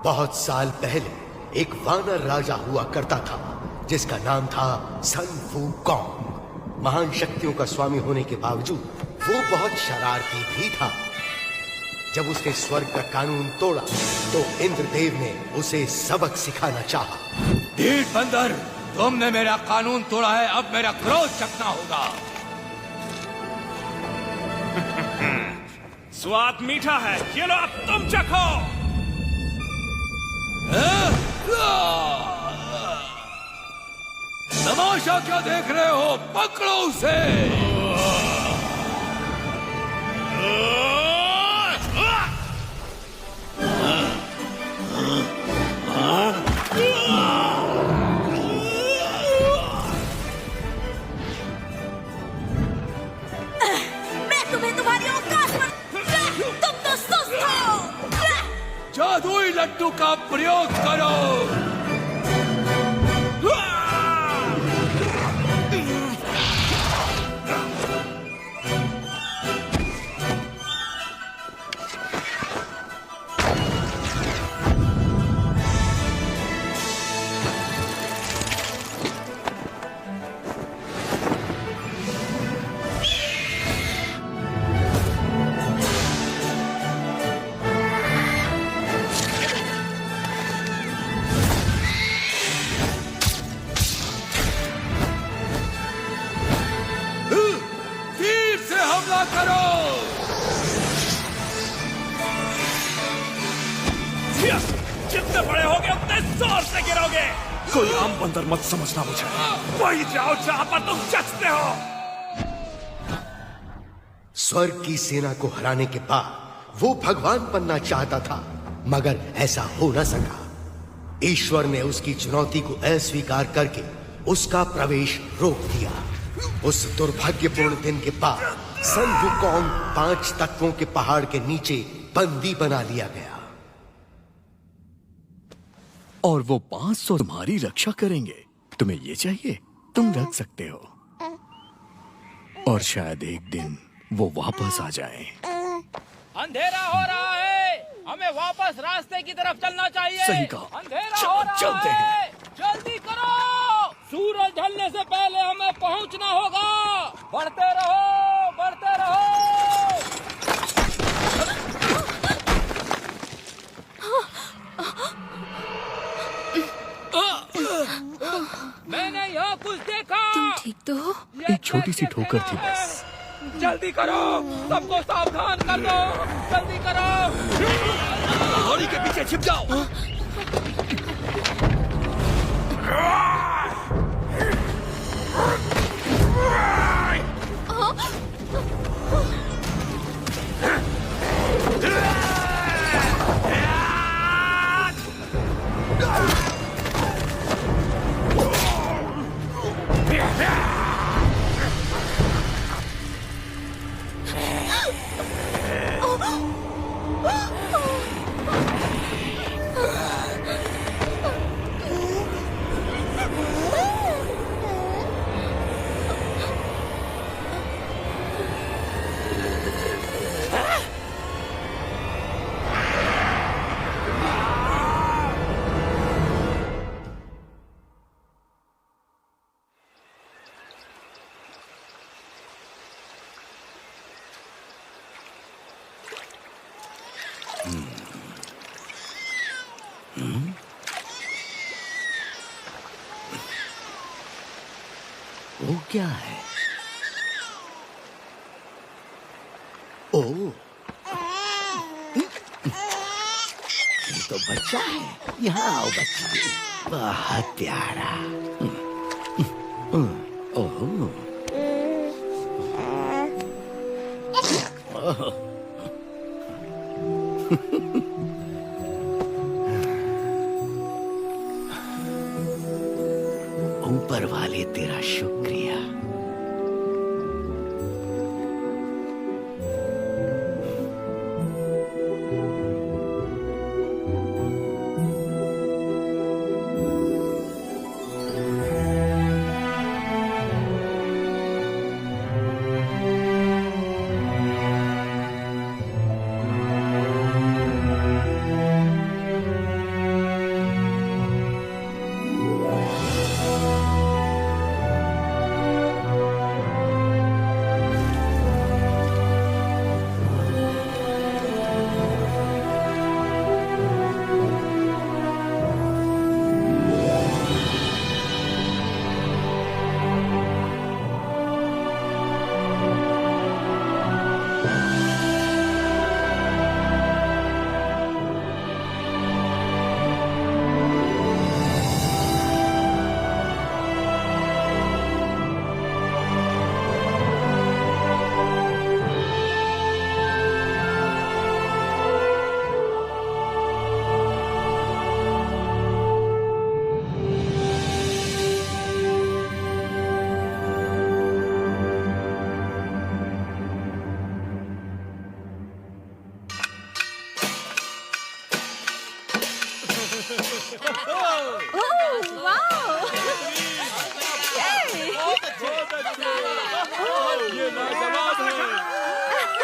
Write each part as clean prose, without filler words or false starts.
बहुत साल पहले एक वानर राजा हुआ करता था जिसका नाम था सन वूकॉन्ग। महान शक्तियों का स्वामी होने के बावजूद वो बहुत शरारती भी था। जब उसने स्वर्ग का कानून तोड़ा तो इंद्रदेव ने उसे सबक सिखाना चाहा। ढीठ बंदर, तुमने मेरा कानून तोड़ा है, अब मेरा क्रोध चखना होगा। स्वाद मीठा है, ये लो अब तुम चखो। तमाशा क्या देख रहे हो, पकड़ो उसे। मैं तुम्हें तुम्हारी औकात पर, तुम तो सुस्त हो। जादुई लड्डू का प्रयोग करो। करो। जितने बड़े होगे उतने जोर से गिरोगे। कोई आम बंदर मत समझना मुझे, वही जाओ जहां पर तुम जचते हो। स्वर्ग की सेना को हराने के बाद वो भगवान बनना चाहता था, मगर ऐसा हो न सका। ईश्वर ने उसकी चुनौती को अस्वीकार करके उसका प्रवेश रोक दिया। उस दुर्भाग्यपूर्ण दिन के बाद सन वूकॉन्ग 5 तत्वों के पहाड़ के नीचे बंदी बना लिया गया। और वो 500 तुम्हारी रक्षा करेंगे। तुम्हें ये चाहिए, तुम रख सकते हो। और शायद एक दिन वो वापस आ जाए। अंधेरा हो रहा है, हमें वापस रास्ते की तरफ चलना चाहिए। सही कहा। अंधेरा हो रहा चलते है, हैं। जल्दी करो। सूरज ढलने से पहले हमें पहुंचना होगा। बढ़ते रहो, बढ़ते रहो। मैंने यहाँ कुछ देखा। तुम ठीक तो हो? एक छोटी सी ठोकर थी बस। जल्दी करो, सबको सावधान कर दो। जल्दी करो। घोड़ी के पीछे छिप जाओ। वो क्या है? ओ, ये तो बच्चा है। यहाँ आओ बच्चा, बहुत प्यारा। ओह, ऊपर वाले तेरा शुक्रिया।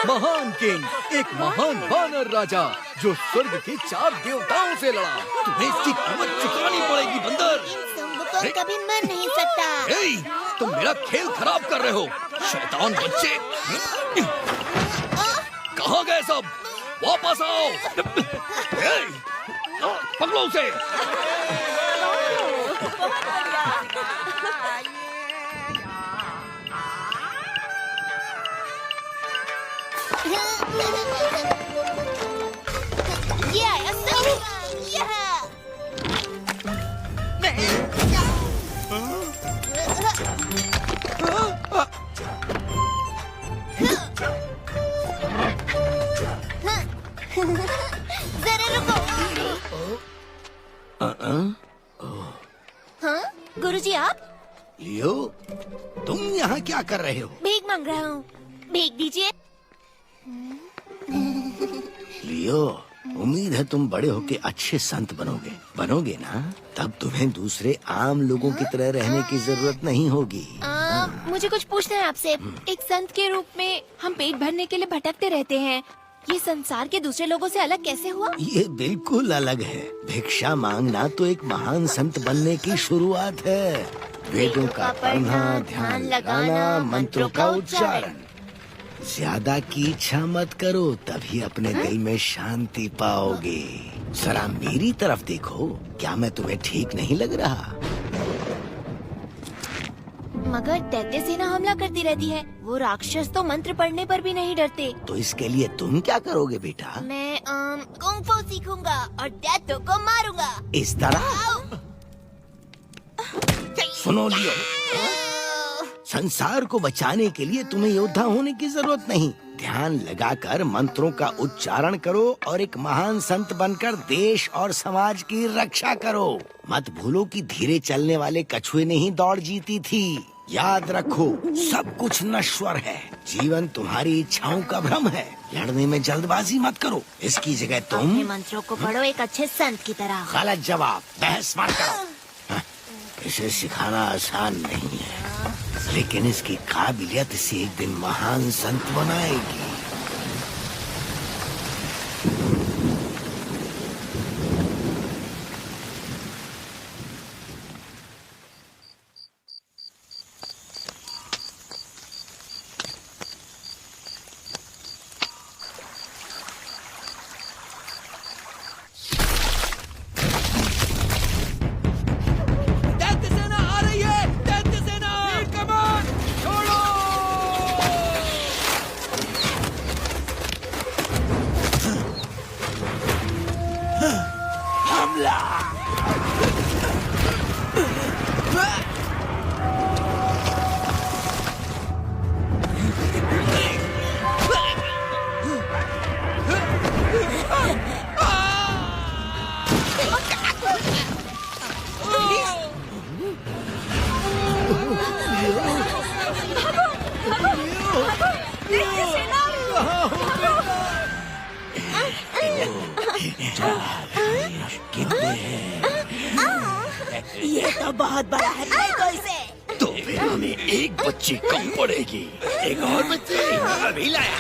महान किंग, एक महान वानर राजा जो स्वर्ग के 4 देवताओं से लड़ा। तुम्हें इसकी कीमत चुकानी पड़ेगी बंदर। को कभी मर नहीं सकता। ए, तुम मेरा खेल खराब कर रहे हो, शैतान बच्चे। कहाँ गए सब? वापस आओ। ए, पकड़ो उसे। ये आया सही। जरा रुको। हाँ गुरुजी आप? लियो, तुम यहाँ क्या कर रहे हो? भीख मांग रहा हूँ, भीख दीजिए। लियो, उम्मीद है तुम बड़े होके अच्छे संत बनोगे ना? तब तुम्हें दूसरे आम लोगों की तरह रहने की जरूरत नहीं होगी। मुझे कुछ पूछना है आपसे। एक संत के रूप में हम पेट भरने के लिए भटकते रहते हैं, ये संसार के दूसरे लोगों से अलग कैसे हुआ? ये बिल्कुल अलग है। भिक्षा मांगना तो एक महान संत बनने की शुरुआत है। वेदों का पढ़ना, ध्यान लगाना, मंत्रों का उच्चारण। ज्यादा की इच्छा मत करो, तभी अपने दिल में शांति पाओगे। जरा मेरी तरफ देखो, क्या मैं तुम्हें ठीक नहीं लग रहा? मगर दैत्य सेना हमला करती रहती है, वो राक्षस तो मंत्र पढ़ने पर भी नहीं डरते। तो इसके लिए तुम क्या करोगे बेटा? मैं कुंग फू सीखूंगा और दैत्यों को मारूंगा। इस तरह? सुनो लियो, संसार को बचाने के लिए तुम्हें योद्धा होने की जरूरत नहीं। ध्यान लगाकर मंत्रों का उच्चारण करो और एक महान संत बनकर देश और समाज की रक्षा करो। मत भूलो कि धीरे चलने वाले कछुए ने ही दौड़ जीती थी। याद रखो, सब कुछ नश्वर है। जीवन तुम्हारी इच्छाओं का भ्रम है। लड़ने में जल्दबाजी मत करो। इसकी जगह तुम अपने मंत्रों को पढ़ो एक अच्छे संत की तरह। गलत जवाब, बहस मत करो। इसे सिखाना आसान नहीं है, लेकिन इसकी काबिलियत इसे एक दिन महान संत बनाएगी। ये तो बहुत बड़ा है, देखो इसे। तो फिर हमें एक बच्ची कम पड़ेगी। एक और बच्ची अभी लाया।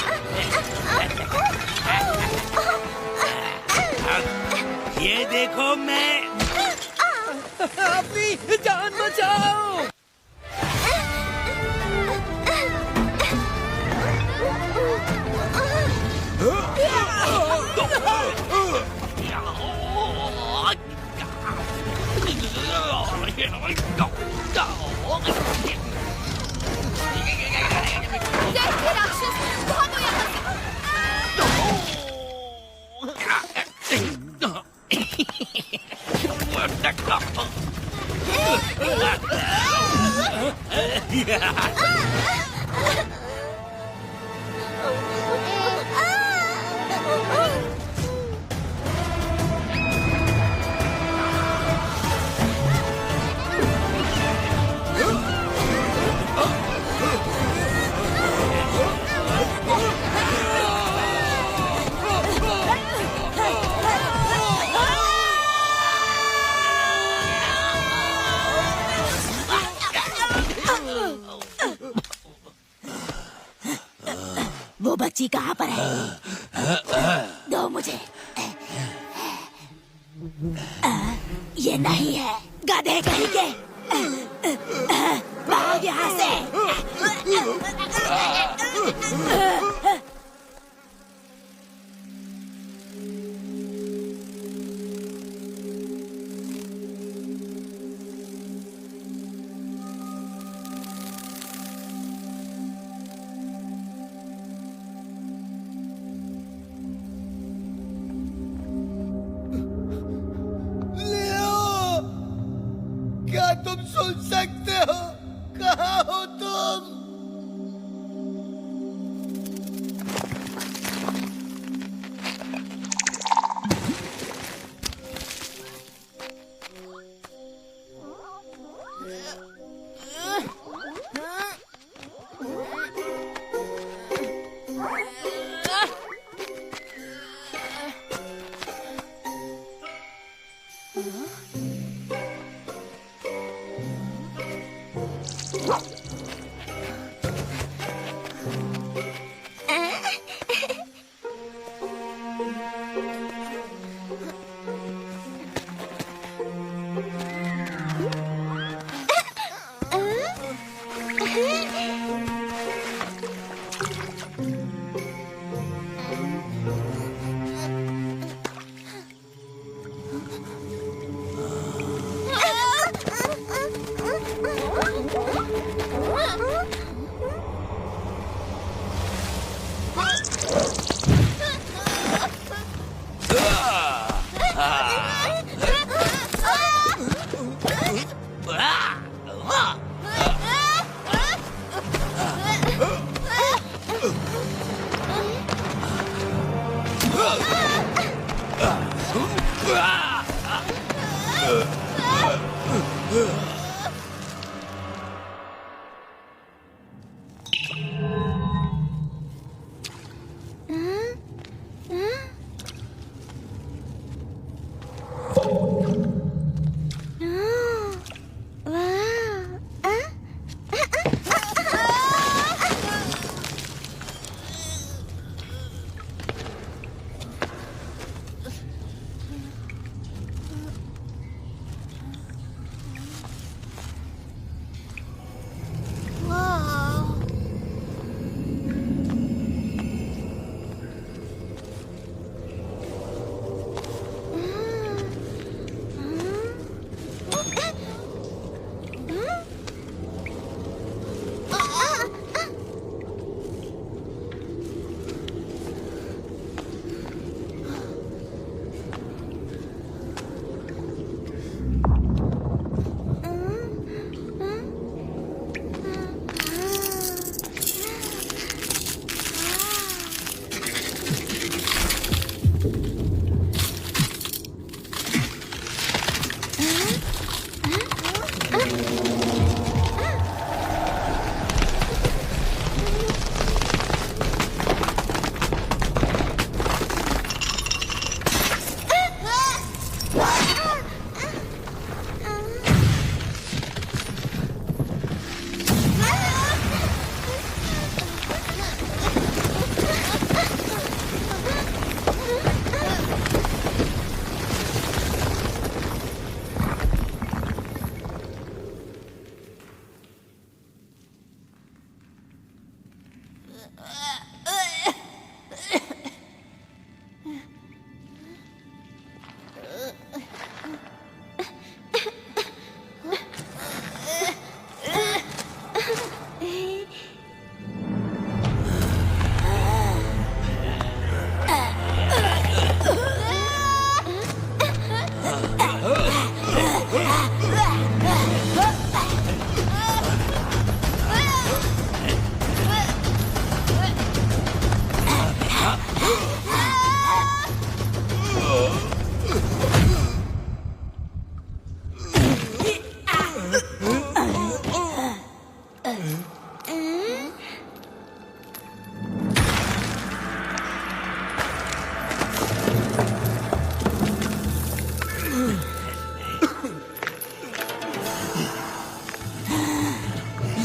ये देखो, मैं अपनी जान बचाओ। देखिए राक्षस, बहुत हो यहाँ बच्ची कहाँ पर है? दो मुझे। ये नहीं है, गधे कहीं के। भाग यहाँ से। क्या तुम सुन सकते हो? कहाँ हो तुम?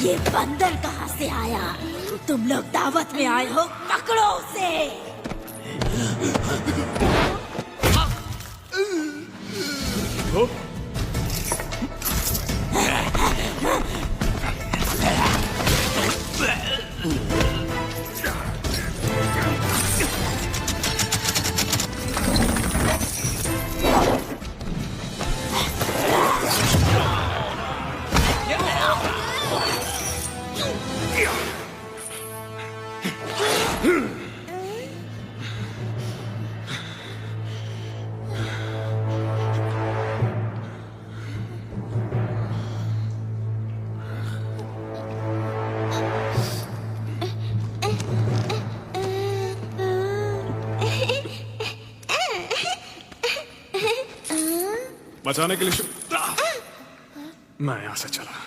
ये बंदर कहाँ से आया? तुम लोग दावत में आए हो, पकड़ो उसे। बचाने के लिए मैं यहां से चला।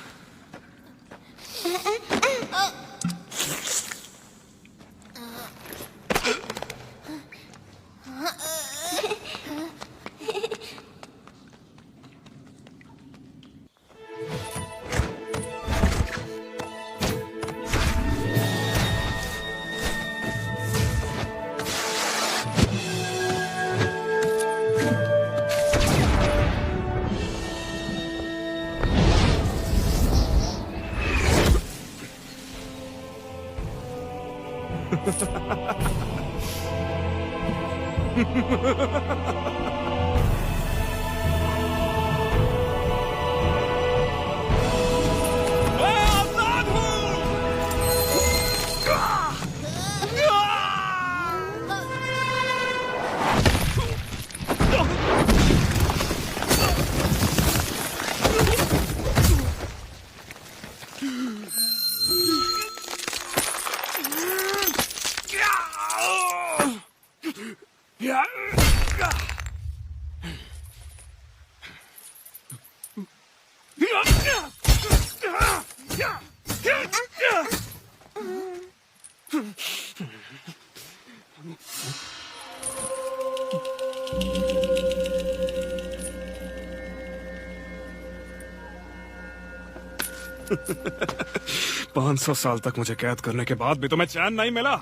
पांच 500 साल तक मुझे कैद करने के बाद भी तुम्हें चैन नहीं मिला।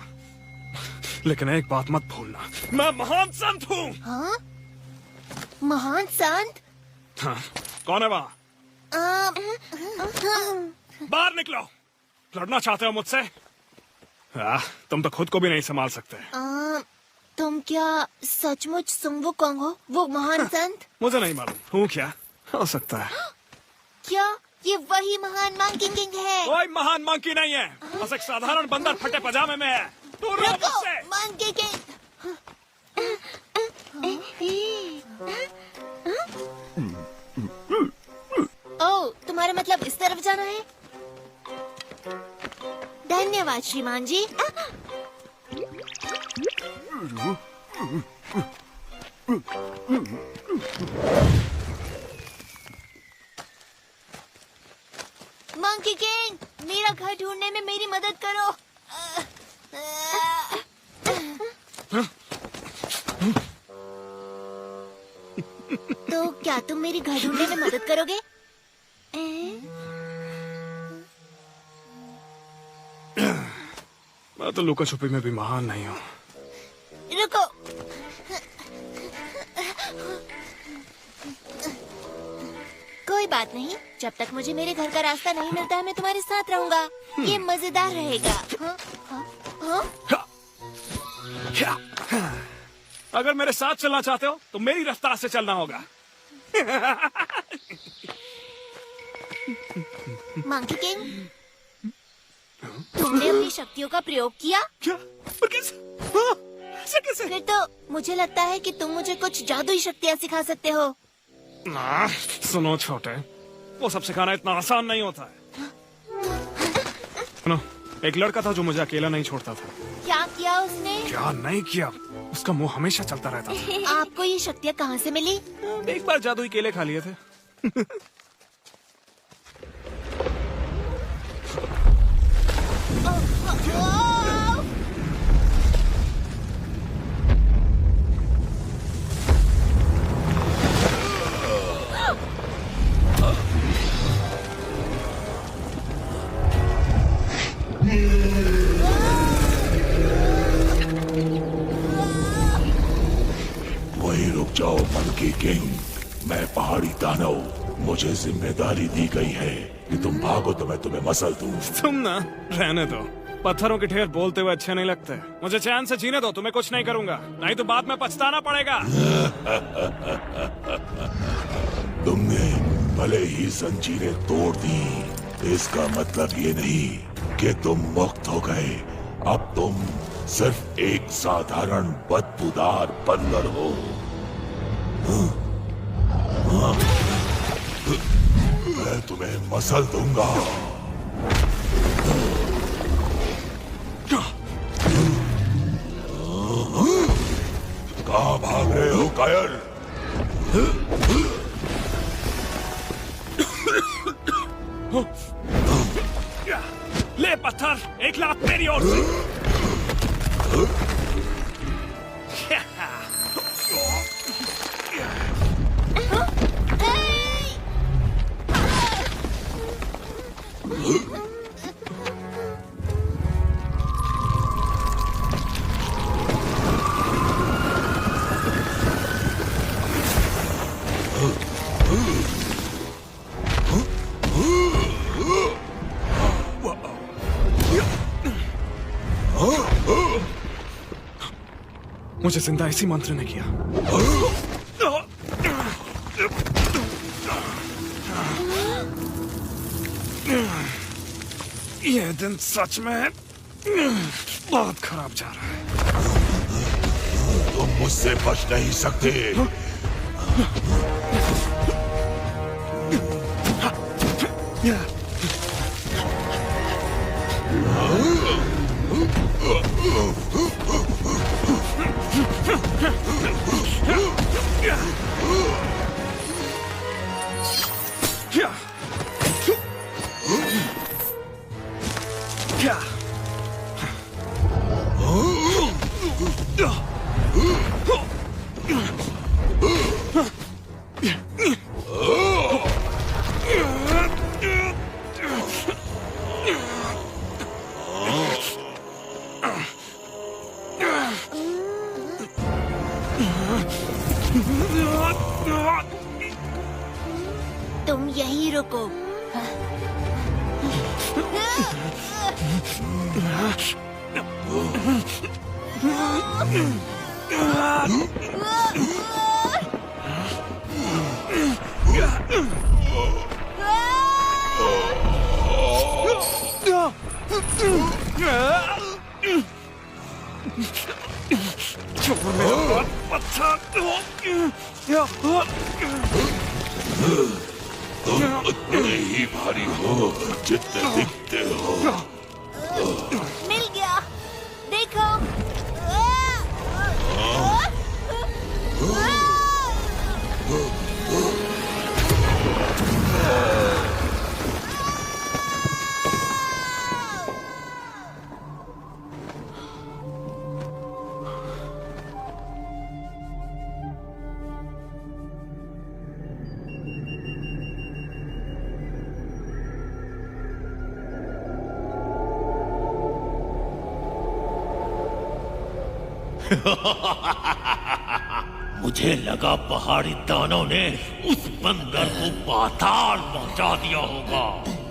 लेकिन एक बात मत भूलना, मैं महान संत हूँ। हाँ? महान संत? हाँ, कौन है वहाँ? बाहर निकलो। लड़ना चाहते हो मुझसे? तुम तो खुद को भी नहीं संभाल सकते। तुम क्या सचमुच सुंगवू कौंग हो, वो महान संत? मुझे नहीं मालूम हूँ क्या, हो सकता है। क्या ये वही महान मंकी किंग है? कोई महान मंकी नहीं है, बस एक साधारण बंदर फटे पजामे में है। दूर रहो मुझसे। Monkey king. ओह, तुम्हारा मतलब इस तरफ जाना है? धन्यवाद श्रीमान जी। मंकी किंग, मेरा घर ढूंढने में मेरी मदद करो। तो क्या तुम मेरी घर ढूंढने में मदद करोगे? मैं तो लुका छुपी में भी महान नहीं हूँ। रुको। कोई बात नहीं, जब तक मुझे मेरे घर का रास्ता नहीं मिलता है मैं तुम्हारे साथ रहूंगा। ये मजेदार रहेगा। अगर मेरे साथ चलना चाहते हो तो मेरी रफ्तार से चलना होगा। मंकी किंग, तुमने अपनी शक्तियों का प्रयोग किया? क्या? पर कैसे? हाँ, ऐसे कैसे? फिर तो मुझे लगता है कि तुम मुझे कुछ जादुई शक्तियाँ सिखा सकते हो। सुनो छोटे, वो सब सिखाना इतना आसान नहीं होता है। सुनो, एक लड़का था जो मुझे अकेला नहीं छोड़ता था। क्या किया उसने? क्या नहीं किया, उसका मुंह हमेशा चलता रहता था। आपको ये शक्तियाँ कहाँ से मिली? एक बार जादुई केले खा लिए थे। किंग, मैं पहाड़ी दानव। मुझे जिम्मेदारी दी गई है कि तुम भागो तो मैं तुम्हें मसल दूं। तुम ना रहने दो, पत्थरों के ढेर बोलते हुए अच्छे नहीं लगते। मुझे चैन से जीने दो, तुम्हें कुछ नहीं करूंगा, नहीं तो बाद में पछताना पड़ेगा। तुमने भले ही जंजीरें तोड़ दी, इसका मतलब ये नहीं कि तुम मुक्त हो गए। अब तुम सिर्फ एक साधारण बदबूदार बंदर हो। मैं तुम्हें मसल दूंगा। कहाँ भाग रहे हो कायर? ले पत्थर, एक लात मेरी ओर से। मुझे जिंदा इसी मंत्र ने किया। ये दिन सच में बहुत खराब जा रहा है। तुम मुझसे बच नहीं सकते। तुम यहीं रुको। तुम उतने ही भारी हो जितने दिखते हो। मिल गया, देखो। मुझे लगा पहाड़ी दानव ने उस बंदर को पाताल पहुंचा दिया होगा।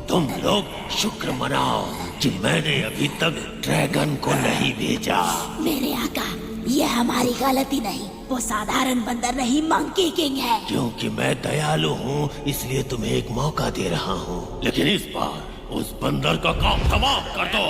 तुम लोग शुक्र मनाओ कि मैंने अभी तक ड्रैगन को नहीं भेजा। मेरे आका, यह हमारी गलती नहीं, वो साधारण बंदर नहीं, मंकी किंग है। क्योंकि मैं दयालु हूँ इसलिए तुम्हें एक मौका दे रहा हूँ, लेकिन इस बार उस बंदर का काम तमाम कर दो।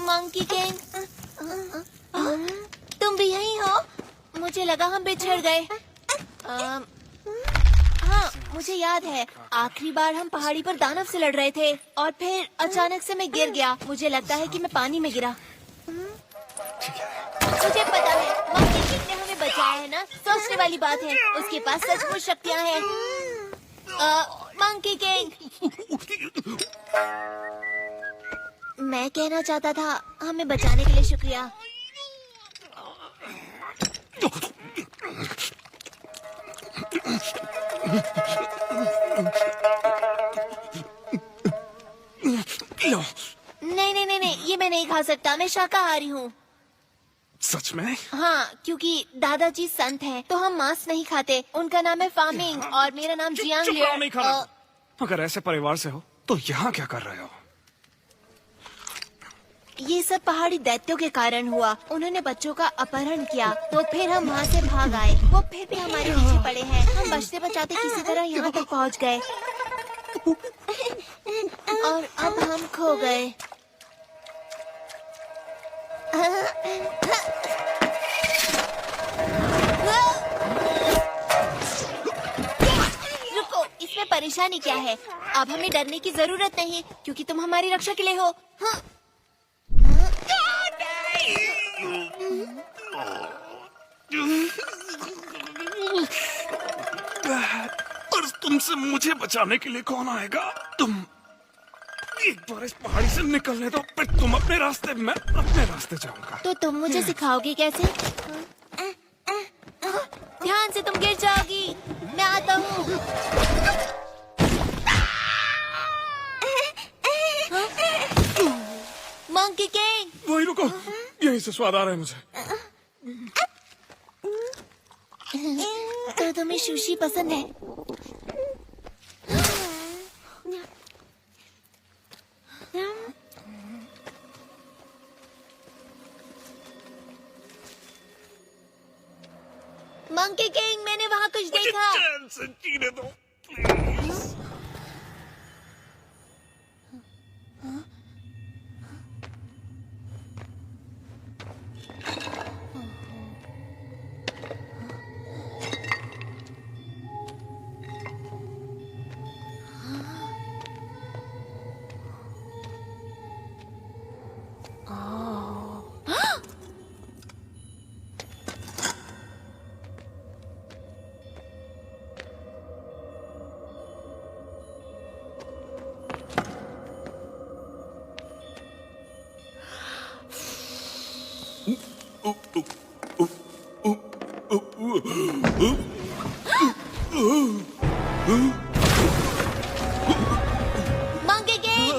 मंकी किंग, तुम भी यहीं हो? मुझे लगा हम बिछड़ गए। हाँ, मुझे याद है आखिरी बार हम पहाड़ी पर दानव से लड़ रहे थे और फिर अचानक से मैं गिर गया। मुझे लगता है कि मैं पानी में गिरा। मुझे पता है मंकी किंग ने हमें बचाया है ना, सोचने वाली बात है। उसके पास सचमुच शक्तियाँ हैं। मंकी किंग, मैं कहना चाहता था हमें बचाने के लिए शुक्रिया। सकता, मैं शाकाहारी हूँ। सच में? हाँ, क्योंकि दादाजी संत हैं, तो हम मांस नहीं खाते। उनका नाम है फामिंग और मेरा नाम जियांग चुप रहो, नहीं खाना। लियर। अगर ऐसे परिवार से हो तो यहाँ क्या कर रहे हो? ये सब पहाड़ी दैत्यों के कारण हुआ। उन्होंने बच्चों का अपहरण किया, तो फिर हम वहाँ से भाग आए। वो फिर भी हमारे पीछे पड़े हैं। हम बचते बचाते किसी तरह यहाँ तक पहुँच गए और अब हम खो गए। रुको, इसमें परेशानी क्या है? अब हमें डरने की जरूरत नहीं, क्योंकि तुम हमारी रक्षा के लिए हो। हाँ। और तुमसे मुझे बचाने के लिए कौन आएगा? तुम एक बार इस पहाड़ी से निकलने दो, फिर तुम अपने रास्ते, मैं अपने रास्ते जाऊंगा। तो तुम मुझे सिखाओगे कैसे? ध्यान से, तुम गिर जाओगी। मैं आता हूँ। Monkey king. वही रुको, यहीं से स्वाद आ रहा है मुझे। तो तुम्हें सुशी पसंद है? मंकी किंग, मैंने वहाँ कुछ देखा। चैन से जीने दो, प्लीज। मंकी किंग,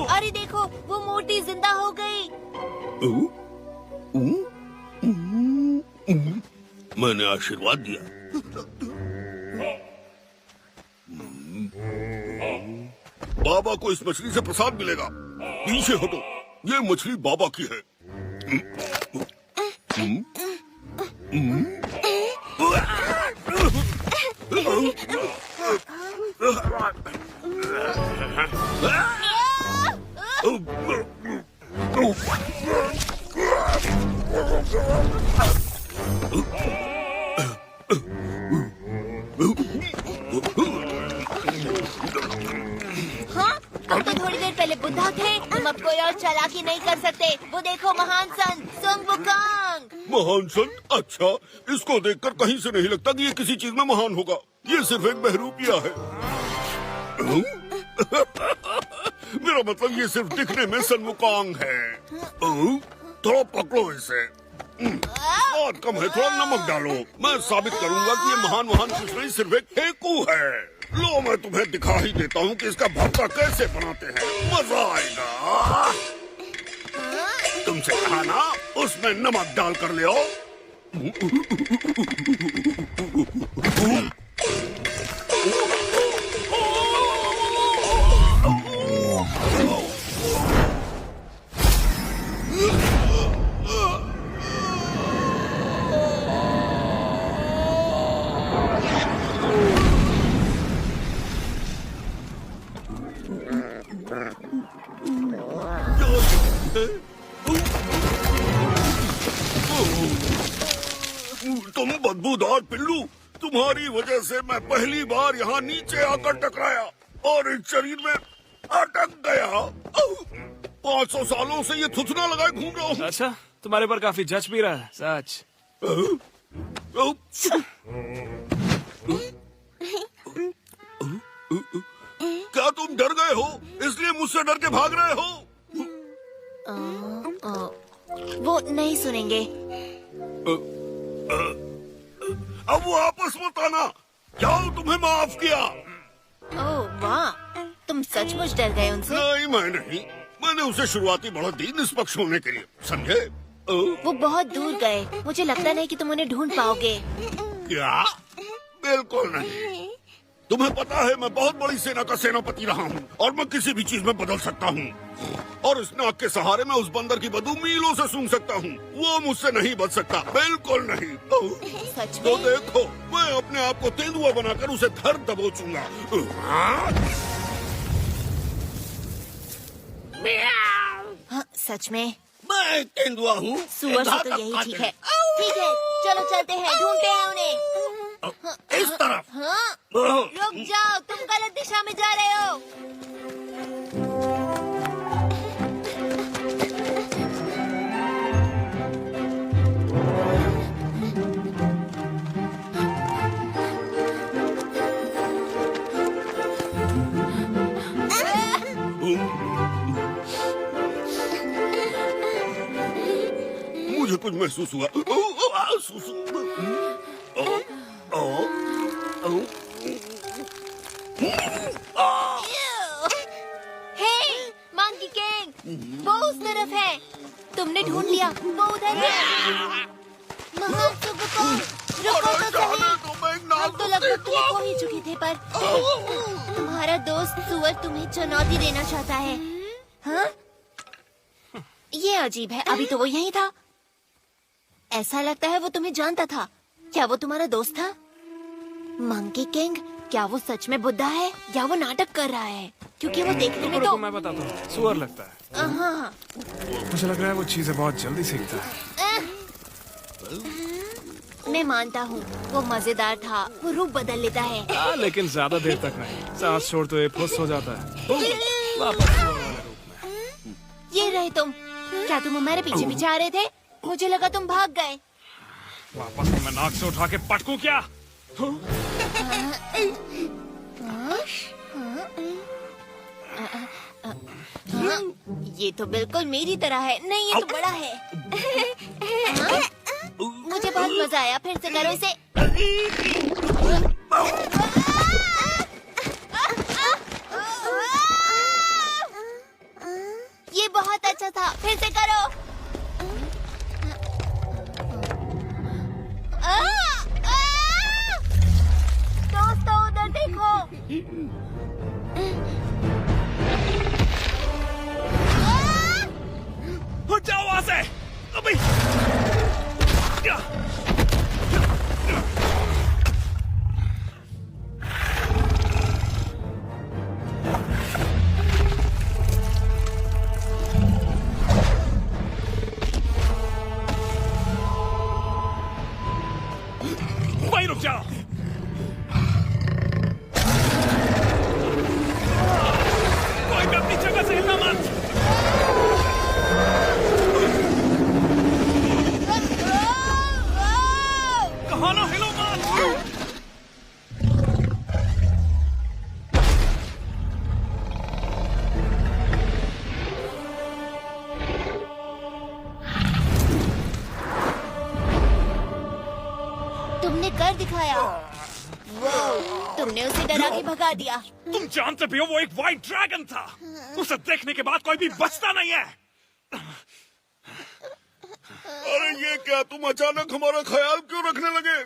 अरे देखो, वो मूर्ति जिंदा हो गई। मैंने आशीर्वाद दिया। बाबा को इस मछली से प्रसाद मिलेगा। पीछे हटो, ये मछली बाबा की है। हाँ, हम तो थोड़ी देर पहले बुद्धा थे। तुम अब कोई और चालाकी नहीं कर सकते। वो देखो, महान संत सुंग वुकांग। महान संत? अच्छा, इसको देखकर कहीं से नहीं लगता कि ये किसी चीज में महान होगा। ये सिर्फ एक बहरूपिया है। मेरा मतलब ये सिर्फ दिखने में सनमुकांग है। थोड़ा पकड़ो इसे। स्वाद कम है, थोड़ा नमक डालो। मैं साबित करूंगा कि ये महान कुछ नहीं, सिर्फ एक हेकू है। लो, मैं तुम्हें दिखा ही देता हूँ कि इसका भरता कैसे बनाते हैं। मजा आएगा। तुमसे कहा ना, उसमें नमक डाल कर ले आओ। तुम बदबूदार पिल्लू, तुम्हारी वजह से मैं पहली बार यहाँ नीचे आकर टकराया और इस शरीर में अटक गया। 500 सालों से ये थुथना लगाए घूम रहा हूँ। अच्छा, तुम्हारे पर काफी जच भी रहा है, सच। क्या तुम डर गए हो, इसलिए मुझसे डर के भाग रहे हो? वो नहीं सुनेंगे। अब वो आपस मत आना। जाओ, तुम्हें माफ किया। ओह वाह, तुम सचमुच डर गए उनसे? नहीं, मैं नहीं। मैंने उसे शुरुआती बढ़त दी निष्पक्ष होने के लिए, समझे? वो बहुत दूर गए, मुझे लगता नहीं कि तुम उन्हें ढूंढ पाओगे। क्या? बिल्कुल नहीं। तुम्हें पता है मैं बहुत बड़ी सेना का सेनापति रहा हूँ और मैं किसी भी चीज में बदल सकता हूँ। और इस नाक के सहारे मैं उस बंदर की बदबू मीलों से सूंघ सकता हूँ। वो मुझसे नहीं बच सकता, बिल्कुल नहीं। सच तो में? देखो, मैं अपने आप को तेंदुआ बनाकर उसे धर दबोचूंगा। हाँ, सच में? मैं तेंदुआ हूँ। सुअर से तो यही ठीक है। ठीक है, चलो चलते हैं, ढूंढते हैं उन्हें। इस तरफ। हाँ, रुक जाओ, तुम गलत दिशा में जा रहे हो। मुझे कुछ महसूस हुआ। सुसु। हे, मंकी किंग, वो उस तरफ है। तुमने ढूंढ लिया, वो उधर है। महान सुगुकोंग, रुको तो सही। हम तो लगभग तुम्हें खो ही चुके थे, पर तुम्हारा दोस्त सुअर तुम्हें चुनौती देना चाहता है। हाँ? ये अजीब है, अभी तो वो यहीं था। ऐसा लगता है वो तुम्हें जानता था। क्या वो तुम्हारा दोस्त था? मंकी किंग, क्या वो सच में बुद्धा है या वो नाटक कर रहा है? क्योंकि वो देखने में तो मैं बताता हूँ, सुअर लगता है। हाँ। मुझे लग रहा है वो चीजें बहुत जल्दी सीखता है। मैं मानता हूँ, वो मजेदार था। वो रूप बदल लेता है। लेकिन ज्यादा देर तक नहीं। सांस छोड़ तो ये फुस हो जाता है। वापस सुअर वाले रूप में। ये रहे तुम। क्या तुम हमारे पीछे पीछे आ रहे थे? मुझे लगा तुम भाग गए। वापस तो मैं नाक से उठा के पटकूं क्या? ये तो बिल्कुल मेरी तरह है। नहीं, ये तो बड़ा है। हाँ? मुझे बहुत मजा आया। फिर से करो इसे। ये बहुत अच्छा था। फिर से करो। दोस्तों, उधर देखो। हट जाओ वहां से अभी। वहीं रुक जाओ। कोई भी अपनी जगह से हिलना मत। कहाँ ना हिलो मत। तुमने कर दिखाया। वो, तुमने उसे डरा के भगा दिया। तुम जानते भी हो वो एक व्हाइट ड्रैगन था। उसे देखने के बाद कोई भी बचता नहीं है। अरे ये क्या, तुम अचानक हमारा ख्याल क्यों रखने लगे?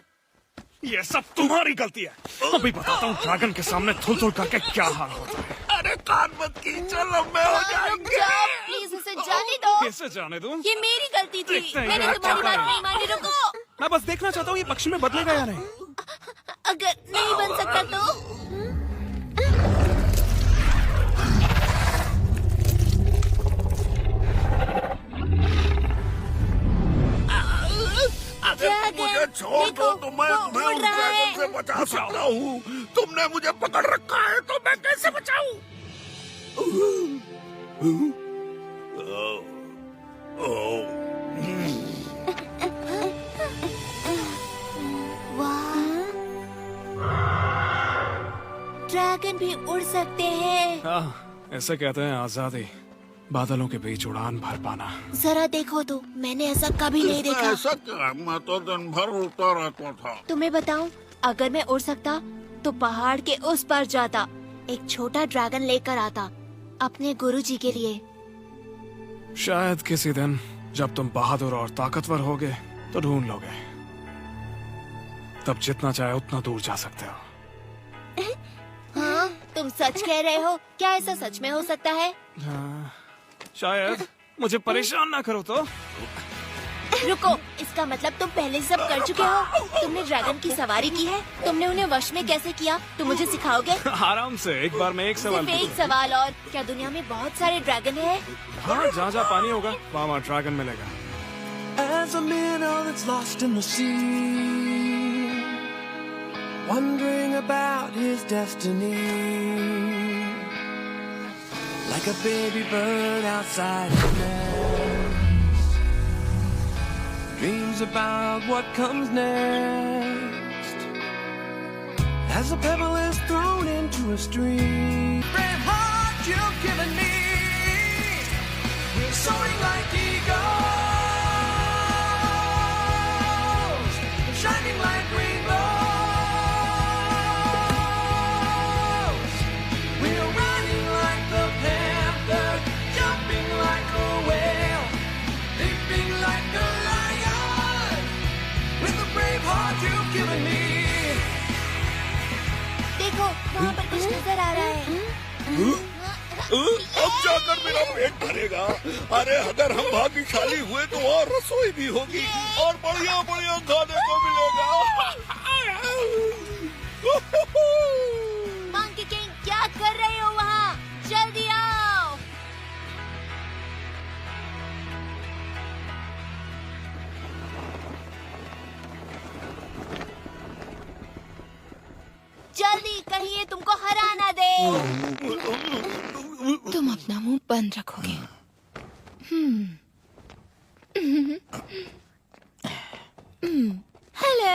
ये सब तुम्हारी गलती है। अभी बताता हूँ ड्रैगन के सामने थुल थुल करके क्या हाल होता है। अरे कान मत कीचो, लंबे हो जाएंगे। प्लीज उसे जाने दो। कैसे जाने दूं? ये मेरी गलती थी। देखते हैं मैंने ये तुम्हारी क्या बात नहीं मानी। रुको। मैं बस देखना चाहता हूँ ये पक्षी में बदलेगा या नहीं। अगर नहीं बन सकता तो? मुझे छोड़ दो तो मैं तुम्हें उस ड्रैगन से बचा सकता हूँ। तुमने मुझे पकड़ रखा है तो मैं कैसे बचाऊं? ड्रैगन भी उड़ सकते हैं। हाँ, ऐसे कहते हैं आजादी। बादलों के बीच उड़ान भर पाना। जरा देखो तो, मैंने ऐसा कभी नहीं देखा। ऐसा क्या? मैं तो दिन भर उड़ता रहता था। तुम्हें बताऊं, अगर मैं उड़ सकता तो पहाड़ के उस पार जाता, एक छोटा ड्रैगन लेकर आता अपने गुरुजी के लिए। शायद किसी दिन जब तुम बहादुर और ताकतवर होगे तो ढूंढ लोगे। तब जितना चाहे उतना दूर जा सकते हो। हाँ, तुम सच कह रहे हो? क्या ऐसा सच में हो सकता है? हाँ, शायद। मुझे परेशान ना करो तो। रुको, इसका मतलब तुम पहले सब कर चुके हो। तुमने ड्रैगन की सवारी की है? तुमने उन्हें वश में कैसे किया? तुम मुझे सिखाओगे? आराम से, एक बार में एक सवाल सिर्फ एक सवाल और। क्या दुनिया में बहुत सारे ड्रैगन हैं? हाँ, जहाँ जहाँ पानी होगा वहाँ ड्रैगन मिलेगा। As a minnow that's lost in the sea, wondering about his destiny, like a baby bird outside his nest, dreams about what comes next, as a pebble is thrown into a stream. Brave heart you've given me, we're soaring like eagles, shining like rainbows. We're running like the panther, jumping like a whale, leaping like a lion, with the brave heart you've given me. देखो, वहाँ पर कुछ नजर आ रहा है। अब जाकर मेरा पेट भरेगा। अरे अगर हम भाग्यशाली हुए तो और रसोई भी होगी और बढ़िया बढ़िया खाने को मिलेगा। मंकी किंग, क्या कर रहे हो वहाँ? जल्दी आओ। जल्दी, कहीं ये तुमको हरा ना दे। तुम अपना मुंह बंद रखोगे। हेलो।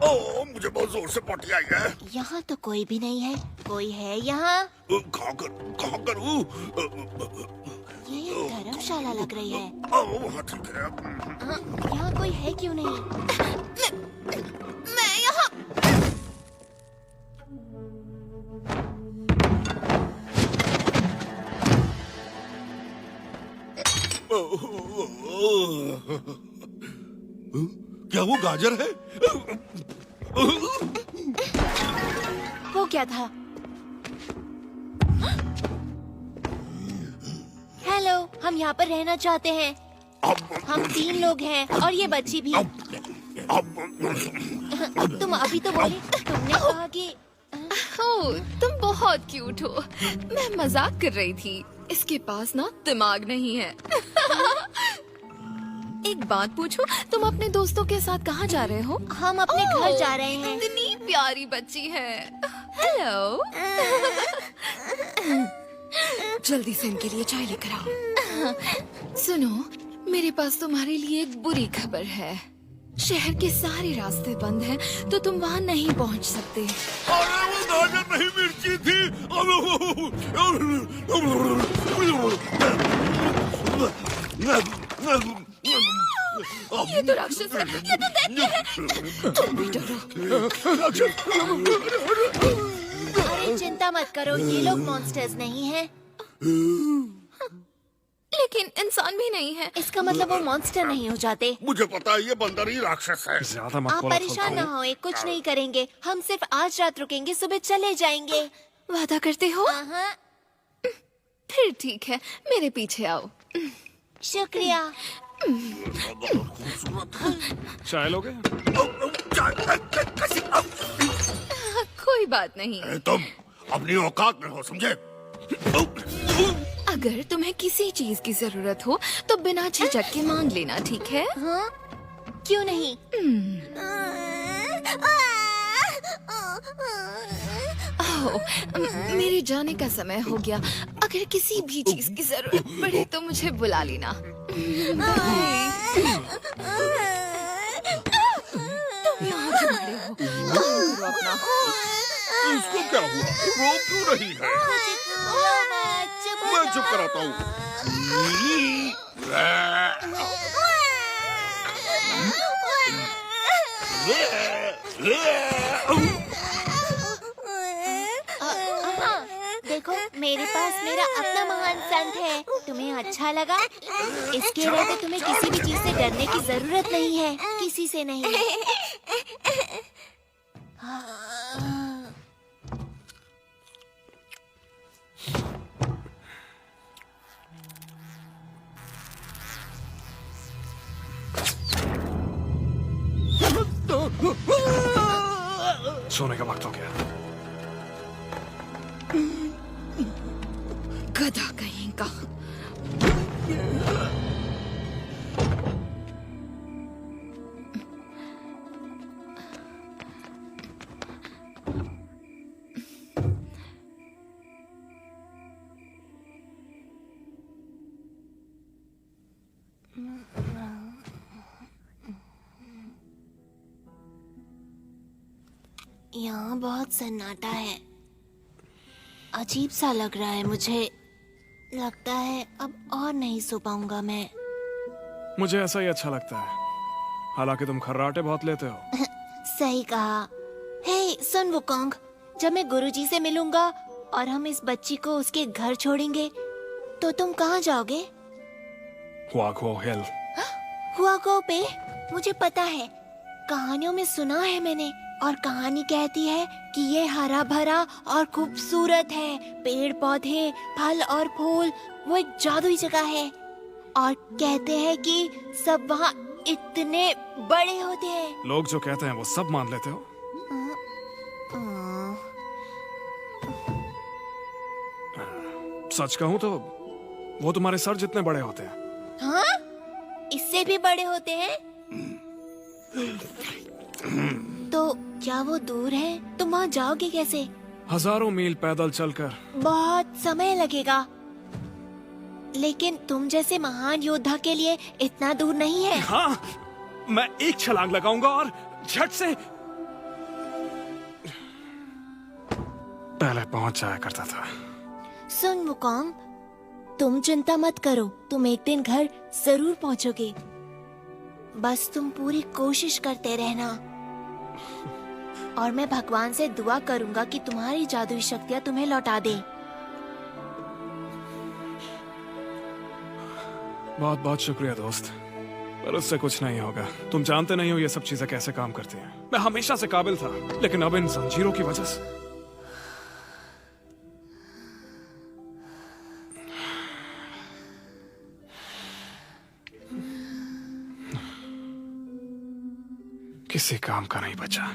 ओह, मुझे बहुत जोर से पोटी आई है। यहाँ तो कोई भी नहीं है। कोई है यहाँ? कहाँ करूँ? ये धर्मशाला लग रही है। वहाँ ठीक है। यहाँ कोई है क्यों नहीं? मैं यहाँ। क्या वो गाजर है? वो क्या था? हेलो, हम यहाँ पर रहना चाहते हैं। हम 3 लोग हैं और ये बच्ची भी। तुम अभी तो बोली, तुमने कहा कि ओह, तुम बहुत क्यूट हो। मैं मजाक कर रही थी। इसके पास ना दिमाग नहीं है। एक बात पूछूं, तुम अपने दोस्तों के साथ कहाँ जा रहे हो? हम अपने घर जा रहे हैं। इतनी प्यारी बच्ची है। हेलो। जल्दी से इनके लिए चाय लेकर आओ। सुनो, मेरे पास तुम्हारे लिए एक बुरी खबर है। शहर के सारे रास्ते बंद हैं, तो तुम वहाँ नहीं पहुँच सकते। अरे वो गाजर नहीं, मिर्ची थी। ये तो राक्षस है, ये तो दैत्य है। तुम भी डरो। अरे चिंता मत करो, ये लोग मॉन्स्टर्स नहीं हैं। लेकिन इंसान भी नहीं है। इसका मतलब वो मॉन्स्टर नहीं हो जाते। मुझे पता है, ये बंदर ही राक्षस है। ज्यादा मत आप बोलो। परेशान ना हो, कुछ नहीं करेंगे। हम सिर्फ आज रात रुकेंगे, सुबह चले जाएंगे। वादा करते हो? हाँ। फिर ठीक है, मेरे पीछे आओ। शुक्रिया। चाय लोगे? कोई बात नहीं। तुम अपनी औकात में हो, समझे? अगर तुम्हें किसी चीज की जरूरत हो तो बिना झिझक के मांग लेना, ठीक है? हाँ? क्यों नहीं? मेरे जाने का समय हो गया। अगर किसी भी चीज की जरूरत पड़े तो मुझे बुला लेना। तुम यहाँ क्यों खड़े हो? काम करो अपना। इसको क्या हुआ? रो क्यों रही है? मैं चुप कराता हूँ। अपना महान संत है। तुम्हें अच्छा लगा? इसके रहते तुम्हें किसी भी चीज से डरने की जरूरत नहीं है, किसी से नहीं। सोने का वक्त हो गया। गधा कहीं का। यहाँ बहुत सन्नाटा है, अजीब सा लग रहा है मुझे। लगता है अब और नहीं सो पाऊंगा मैं। मुझे ऐसा ही अच्छा लगता है, हालांकि तुम खर्राटे बहुत लेते हो। सही कहा। हे सुन वुकोंग, जब मैं गुरुजी से मिलूंगा और हम इस बच्ची को उसके घर छोड़ेंगे तो तुम कहाँ जाओगे? हुआगो हिल। हुआगो पे? मुझे पता है, कहानियों में सुना है मैंने। और कहानी कहती है कि ये हरा भरा और खूबसूरत है, पेड़ पौधे, फल और फूल। वो एक जादुई जगह है और कहते हैं कि सब वहाँ इतने बड़े होते हैं। लोग जो कहते हैं वो सब मान लेते हो? सच कहूँ तो वो तुम्हारे सर जितने बड़े होते हैं। हाँ? इससे भी बड़े होते हैं? तो क्या वो दूर है? तुम वहाँ जाओगे कैसे? हजारों मील पैदल चलकर। बहुत समय लगेगा, लेकिन तुम जैसे महान योद्धा के लिए इतना दूर नहीं है। हाँ, मैं एक छलांग लगाऊंगा और झट से पहले पहुंच जाया करता था। सुन वुकोंग, तुम चिंता मत करो, तुम एक दिन घर जरूर पहुंचोगे। बस तुम पूरी कोशिश करते रहना और मैं भगवान से दुआ करूंगा कि तुम्हारी जादुई शक्तियां तुम्हें लौटा दे। बहुत बहुत शुक्रिया दोस्त, पर उससे कुछ नहीं होगा। तुम जानते नहीं हो ये सब चीजें कैसे काम करती हैं। मैं हमेशा से काबिल था, लेकिन अब इन जंजीरों की वजह से। किसी काम का नहीं बचा।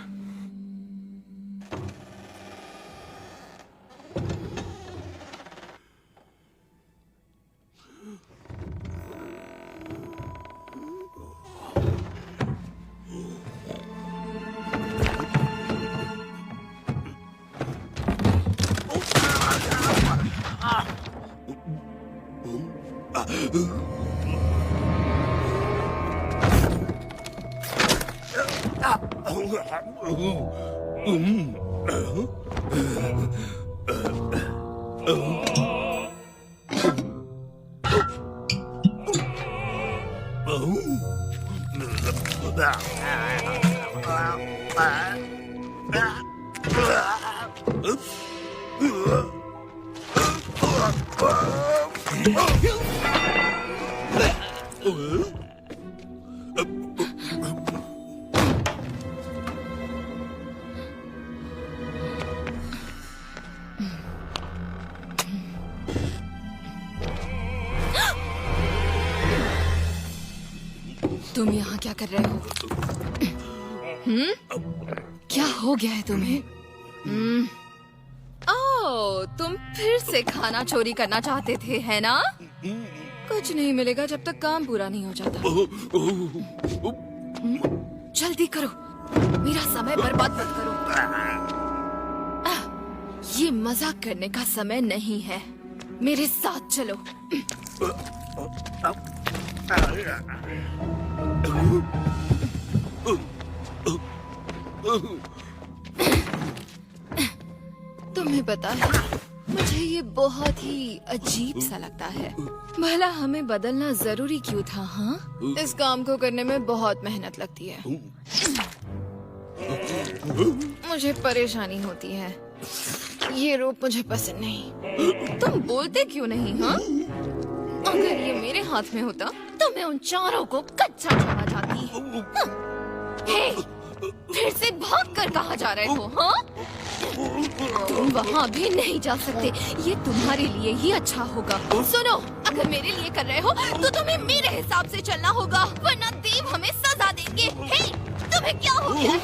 तुम यहाँ क्या कर रहे हो? क्या हो गया है तुम्हें? ओह, तुम फिर से खाना चोरी करना चाहते थे, है ना? कुछ नहीं मिलेगा जब तक काम पूरा नहीं हो जाता। जल्दी करो, मेरा समय बर्बाद मत करो। ये मजाक करने का समय नहीं है, मेरे साथ चलो। तुम्हें पता है, मुझे ये बहुत ही अजीब सा लगता है। भला हमें बदलना जरूरी क्यों था? हाँ, इस काम को करने में बहुत मेहनत लगती है, मुझे परेशानी होती है। ये रोप मुझे पसंद नहीं। तुम बोलते क्यों नहीं? हाँ, अगर ये मेरे हाथ में होता तो मैं उन चारों को कच्चा छोड़ा जाती। हाँ। हे, फिर से भाग कर कहाँ जा रहे हो? हाँ, तुम वहाँ भी नहीं जा सकते। ये तुम्हारे लिए ही अच्छा होगा। सुनो, अगर मेरे लिए कर रहे हो तो तुम्हें मेरे हिसाब से चलना होगा, वरना देव हमें सजा देंगे। हे, तुम्हें क्या हो गया?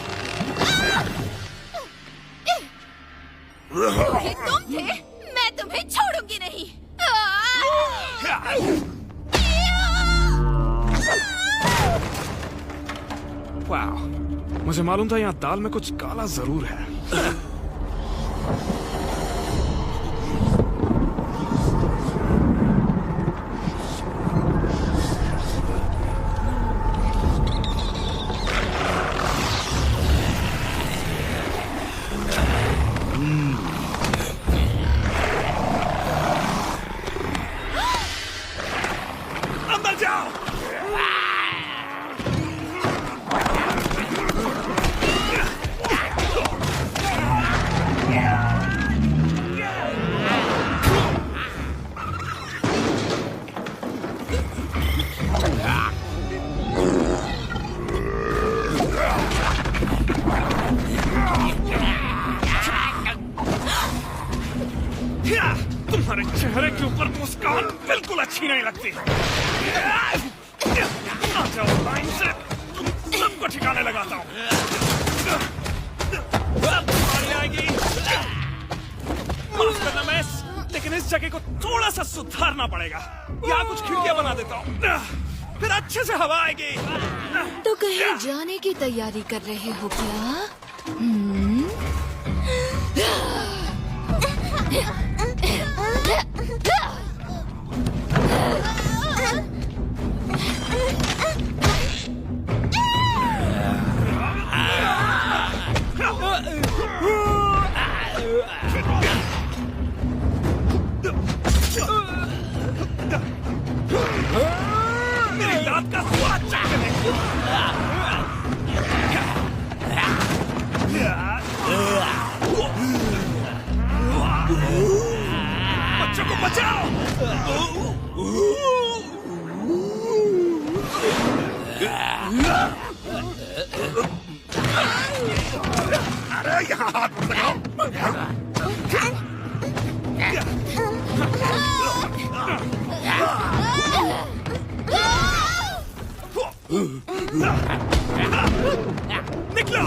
ये तुम थे? मैं तुम्हें छोड़ूंगी नहीं। वाह, मुझे मालूम था यहाँ दाल में कुछ काला जरूर है। अंदर जाओ। तुम्हारे चेहरे के ऊपर मुस्कान बिल्कुल अच्छी नहीं लगती। आ जाओ लाइन से, तुम सबको ठिकाने लगाता हूँ। तुम्हारी आएगी। माफ करना मिस, लेकिन इस जगह को थोड़ा सा सुधारना पड़ेगा। यहाँ कुछ खिड़कियाँ बना देता हूँ, फिर अच्छे से हवा आएगी। तो कहीं जाने की तैयारी कर रहे हो क्या? मेरी दांत का स्वाद चाहते बच्चों को बचाओ। अरे यहाँ हाथ मत लगाओ। निकलो।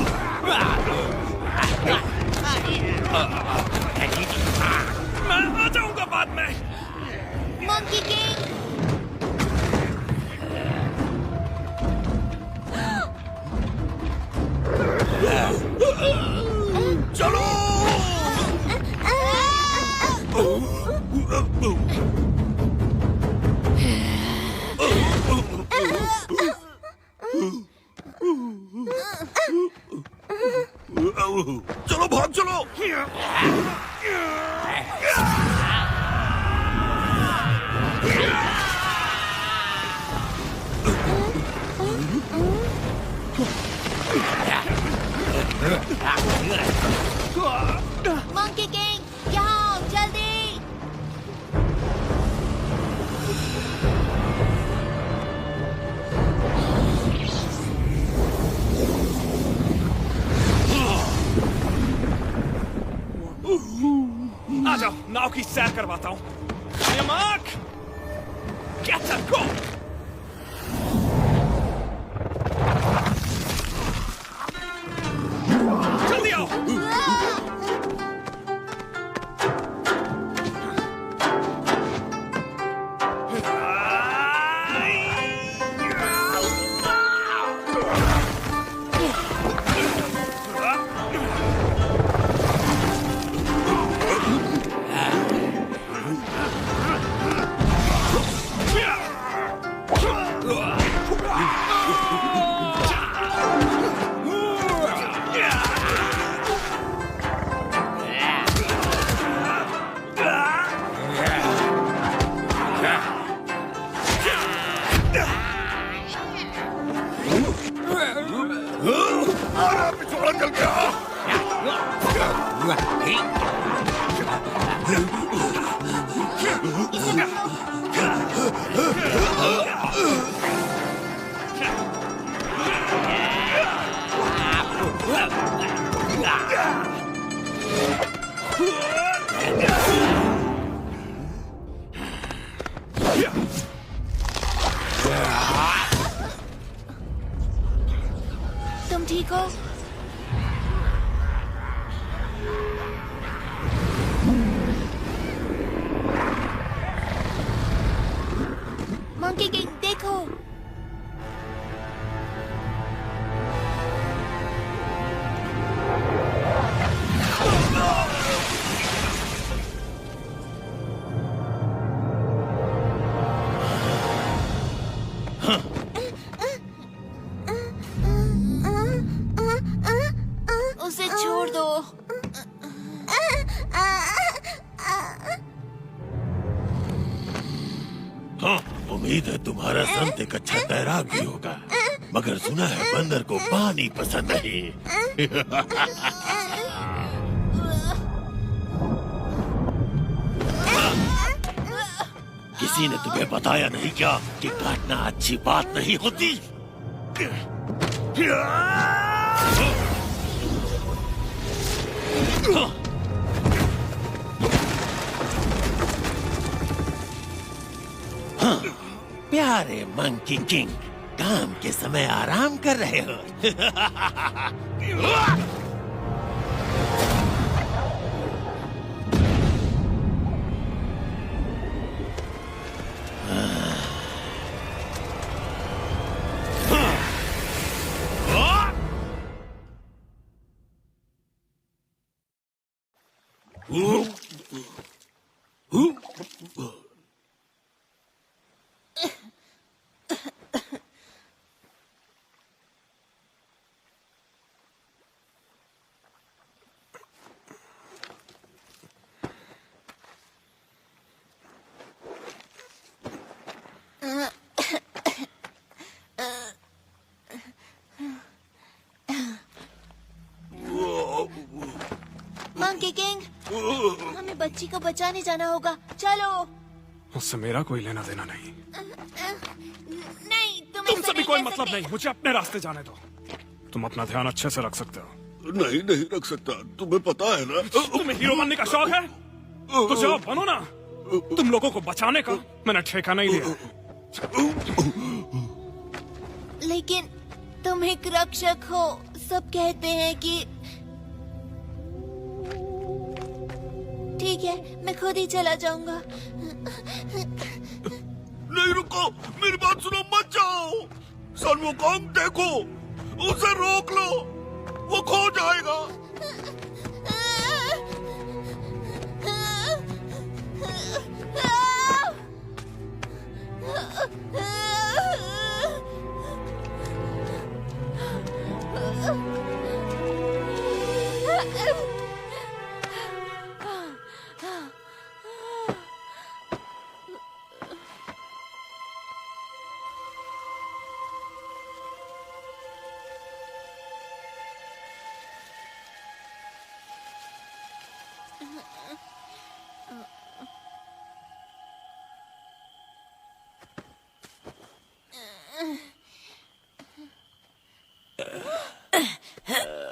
मैं आ जाऊंगा बाद में। मंकी किंग, चलो। चलो भाग चलो। मंकी किंग, यहाँ आओ जल्दी। आ जाओ, नाव की सैर करवाता हूँ। Mark, get set go. जल्दी आओ। पिछोड़ा चल गया। तुम ठीक हो? मंकी किंग देखो। उसे छोड़ दो। हाँ, उम्मीद है तुम्हारा संत एक अच्छा तैराक भी होगा, मगर सुना है बंदर को पानी पसंद नहीं। किसी ने तुम्हें बताया नहीं क्या कि काटना अच्छी बात नहीं होती? हाँ, प्यारे मंकी किंग, काम के समय आराम कर रहे हो। मंकी किंग, हमें बच्ची को बचाने जाना होगा। चलो। उससे मेरा कोई लेना देना नहीं। नहीं, तुमसे भी कोई मतलब नहीं। मुझे अपने रास्ते जाने दो। तुम अपना ध्यान अच्छे से रख सकते हो। नहीं नहीं रख सकता, तुम्हें पता है ना। तुम्हें हीरो बनने का शौक है तो जाओ बनो ना। तुम लोगों को बचाने का मैंने ठेका नहीं लिया। लेकिन तुम एक रक्षक हो। सब कहते हैं कि ठीक है, मैं खुद ही चला जाऊंगा। नहीं रुको, मेरी बात सुनो, मत जाओ। सन वुकोंग देखो, उसे रोक लो, वो खो जाएगा।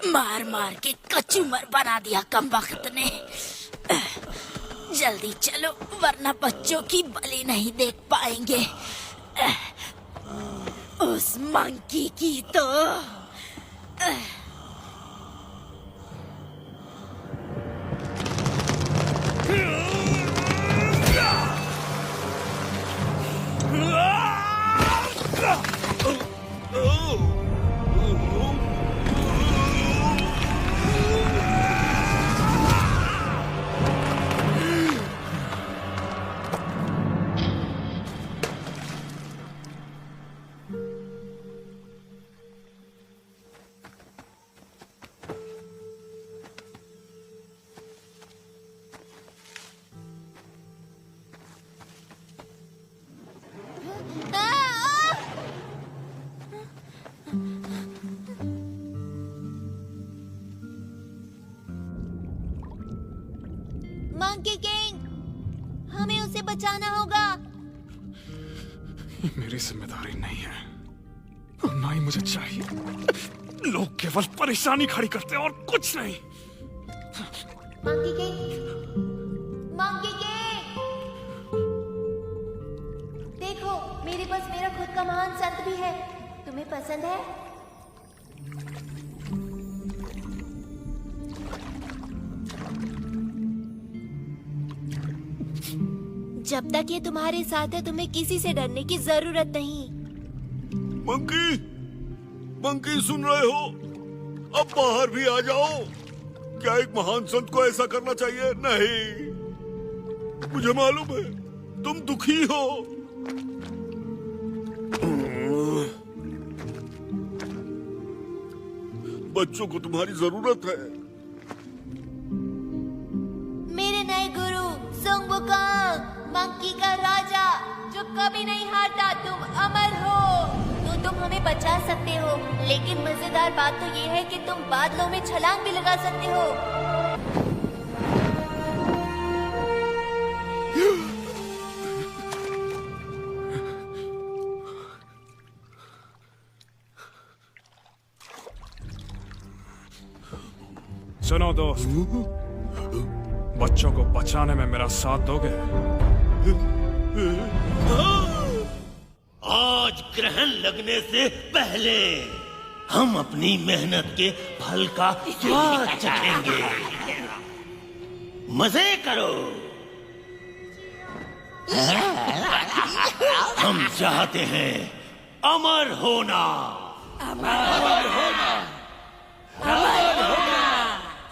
मार मार के कचूमर बना दिया कमबख्त ने। जल्दी चलो वरना बच्चों की बलि नहीं देख पाएंगे। उस मंकी की तो बचाना होगा। मेरी जिम्मेदारी नहीं है और ना ही मुझे चाहिए। लोग केवल परेशानी खड़ी करते हैं और कुछ नहीं। मंकी किंग, मंकी किंग, देखो मेरे पास मेरा खुद का महान संत भी है। तुम्हें पसंद है? जब तक ये तुम्हारे साथ है तुम्हें किसी से डरने की जरूरत नहीं। मंकी, मंकी सुन रहे हो? अब बाहर भी आ जाओ। क्या एक महान संत को ऐसा करना चाहिए? नहीं, मुझे मालूम है तुम दुखी हो। बच्चों को तुम्हारी जरूरत है। मेरे नए गुरु सुंग वुकांग, मंकी का राजा जो कभी नहीं हारता, तुम अमर हो। तो तुम हमें बचा सकते हो, लेकिन मजेदार बात तो ये है कि तुम बादलों में छलांग भी लगा सकते हो। सुनो दोस्त, बच्चों को बचाने में मेरा साथ दोगे? आज ग्रहण लगने से पहले हम अपनी मेहनत के फल का स्वाद चखेंगे। मजे करो। हम चाहते हैं अमर होना। अमर होना। अमर होना।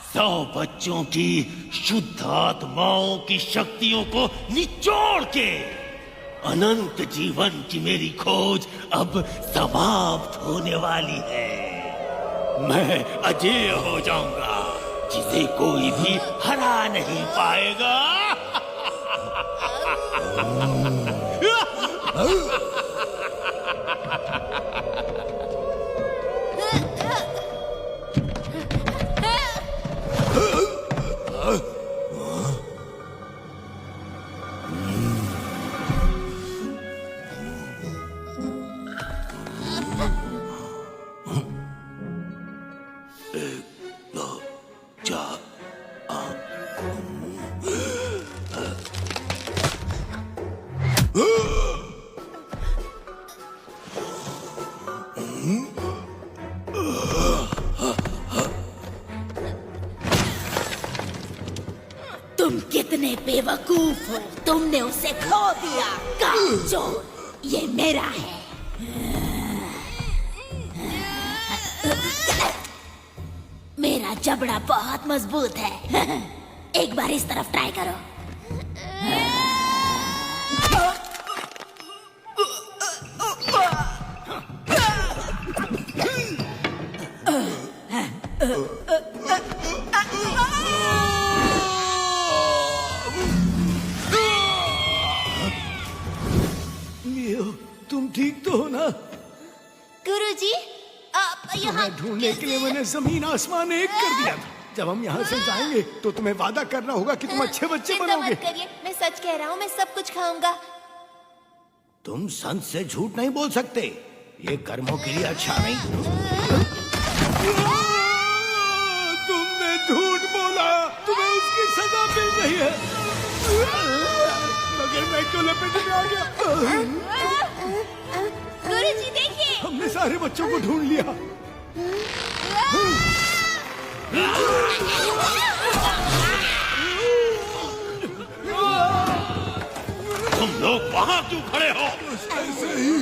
100 बच्चों की शुद्ध आत्माओं की शक्तियों को निचोड़ के अनंत जीवन की मेरी खोज अब समाप्त होने वाली है। मैं अजेय हो जाऊंगा, जिसे कोई भी हरा नहीं पाएगा। तुम कितने बेवकूफ हो, तुमने उसे खो दिया। कामचोर, ये मेरा है। मेरा जबड़ा बहुत मजबूत है। एक बार इस तरफ ट्राई करो। तुम ठीक तो हो ना? गुरुजी, आप यहाँ ढूंढने के लिए मैंने जमीन आसमान एक कर दिया था। जब हम यहाँ से जाएंगे तो तुम्हें वादा करना होगा कि तुम अच्छे बच्चे चिंता बनोगे। मत करिए, मैं सच कह रहा हूँ, मैं सब कुछ खाऊंगा। तुम संत से झूठ नहीं बोल सकते, ये कर्मों के लिए अच्छा नहीं। तुमने झूठ बोला, तुम्हें उसकी सजा मिल रही है। मगर मैं क्यों लपेटे में आ गया? गुरुजी देखिए, हमने सारे बच्चों को ढूंढ लिया। तुम लोग वहां क्यों खड़े हो? ऐसे ही।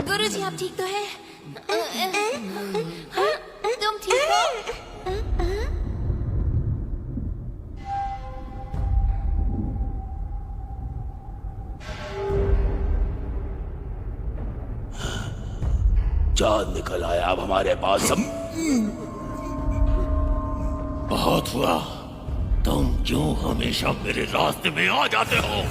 गुरुजी आप ठीक तो हैं? तुम ठीक हो? चांद निकल आया अब हमारे पास सब। बहुत हुआ, तुम क्यों हमेशा मेरे रास्ते में आ जाते हो?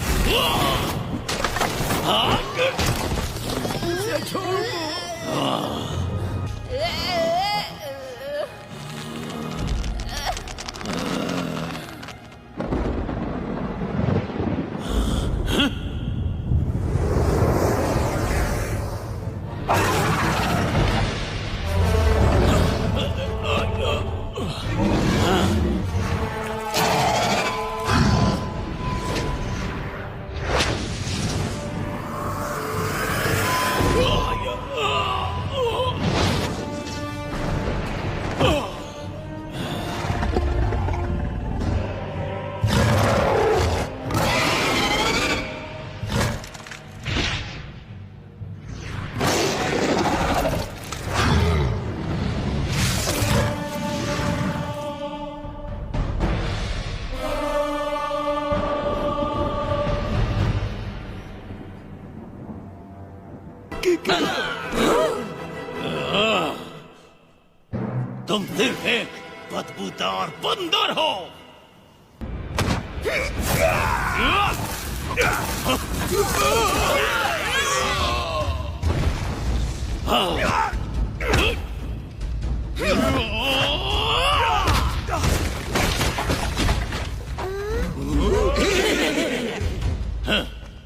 तुम सिर्फ एक बदबूदार बंदर हो।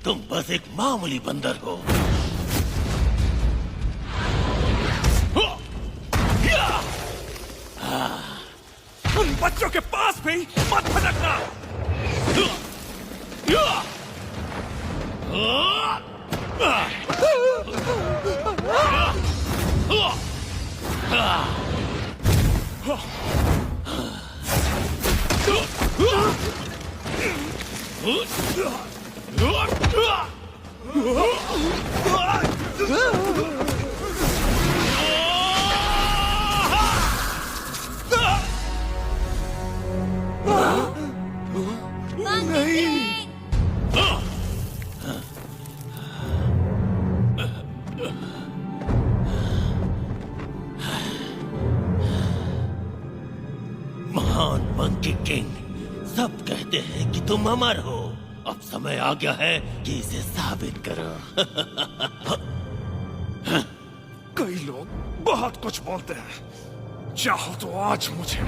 तुम बस एक मामूली बंदर हो। उन बच्चों के पास भी मत भटकना। महान मंकी किंग, सब कहते हैं कि तुम अमर हो। अब समय आ गया है कि इसे साबित करो। कई लोग बहुत कुछ बोलते हैं, चाहो तो आज मुझे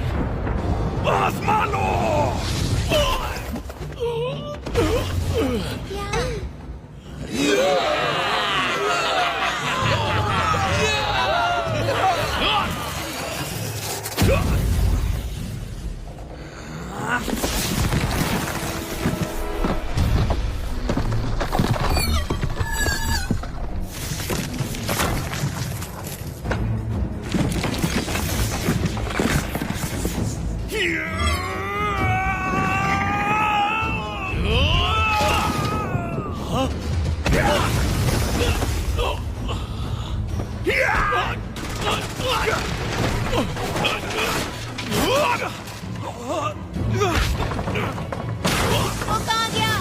आजमा लो। वो कहाँ गया?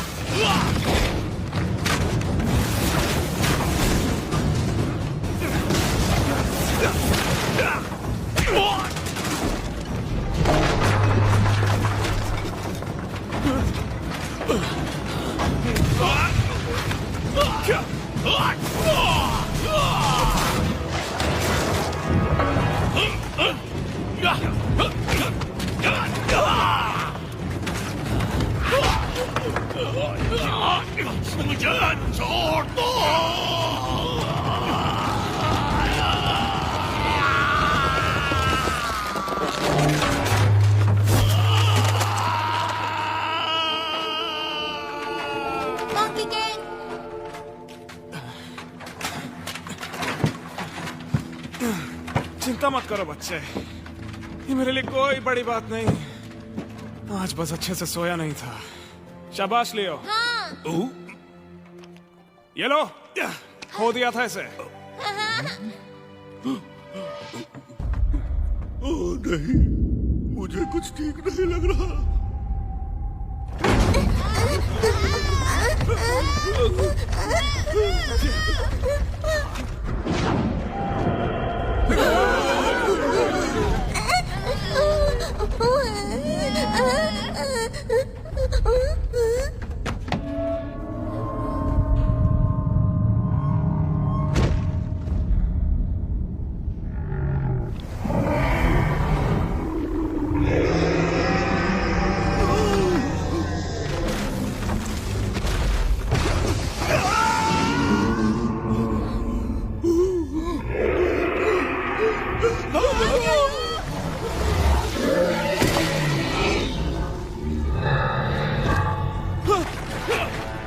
मुझे छोड़ दो। Monkey King! चिंता मत करो बच्चे, ये मेरे लिए कोई बड़ी बात नहीं। आज बस अच्छे से सोया नहीं था। शाबाश लियो। हाँ। ये लो, खो दिया था इसे। ओह नहीं, मुझे कुछ ठीक नहीं लग रहा।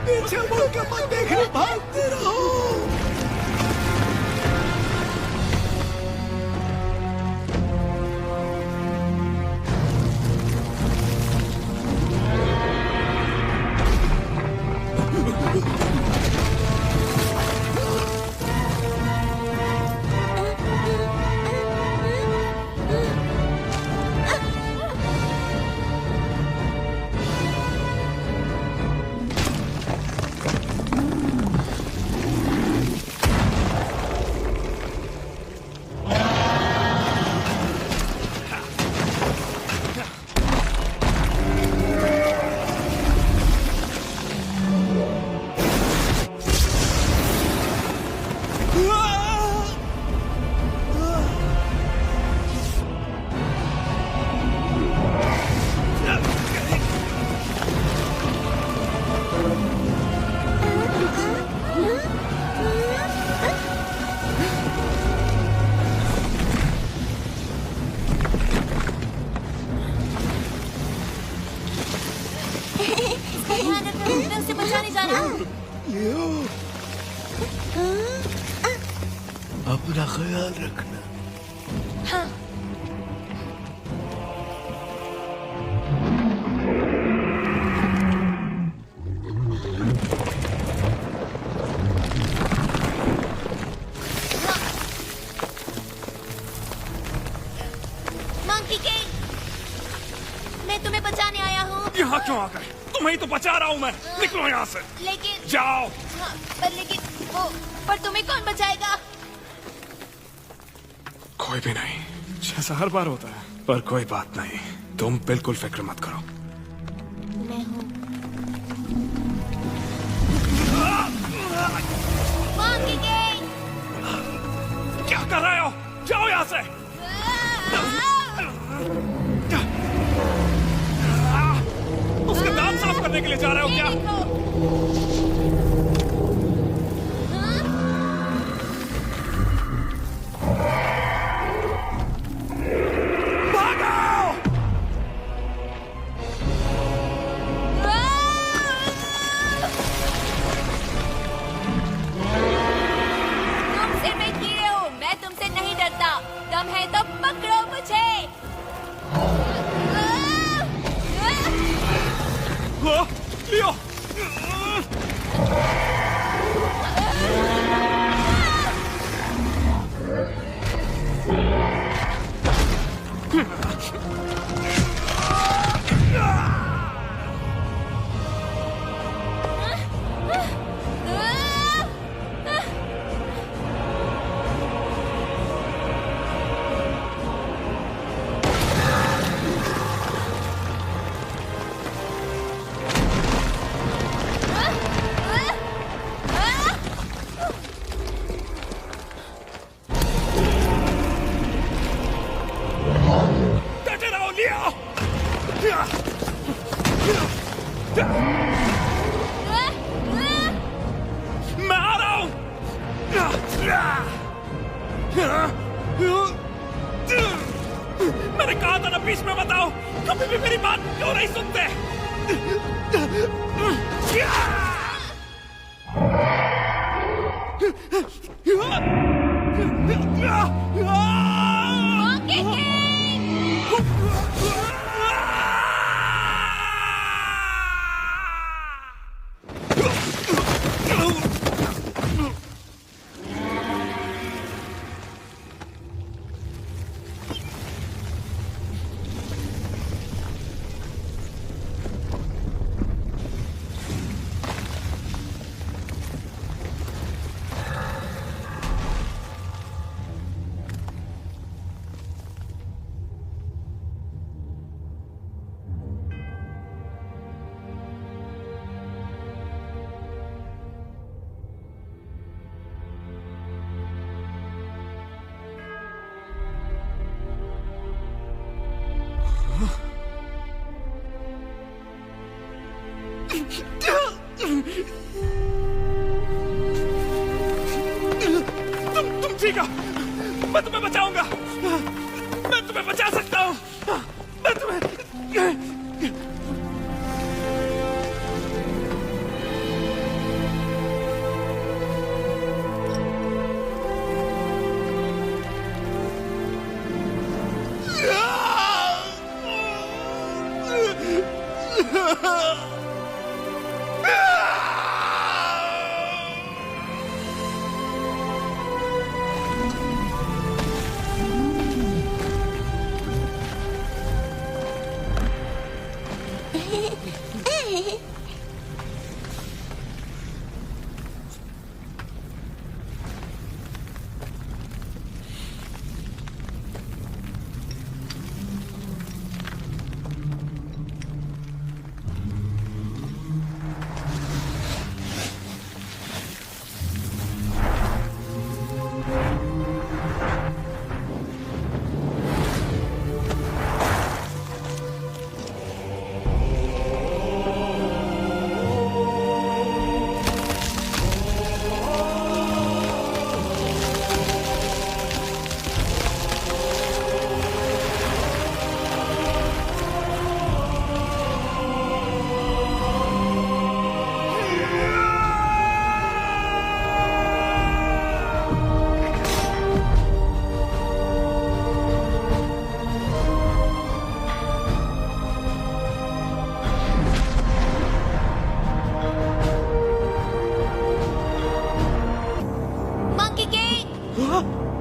पीछे मुड़ के मत देखना, भागते रहो। मैं उसे बचाने जा रहा हूँ। अपना ख्याल रखना। हाँ। मंकी किंग, मैं तुम्हें बचाने आया हूँ। यहाँ क्यों आ गए? तुम्हें ही तो बचा रहा हूँ मैं। निकलो यहाँ से। लेकिन जाओ। हाँ, पर तुम्हें कौन बचाएगा? कोई भी नहीं, जैसा हर बार होता है। पर कोई बात नहीं, तुम बिल्कुल फिक्र मत करो। मैं हूँ। मंकी किंग, क्या कर रहे हो? जाओ यहाँ से। उसके दांत साफ करने के लिए जा रहे हो क्या? तुम सिर में कीड़े हो, मैं तुमसे नहीं डरता। दम है तो पकड़ो मुझे। लियो। मैं आ रहा हूं। मैंने कहा था ना बीच में बताओ, कभी भी मेरी बात क्यों नहीं सुनते? तुम ठीक हो? मैं तुम्हें बचाऊंगा। मैं तुम्हें बचा सकता हूँ। मैं तुम्हें मंकी किंग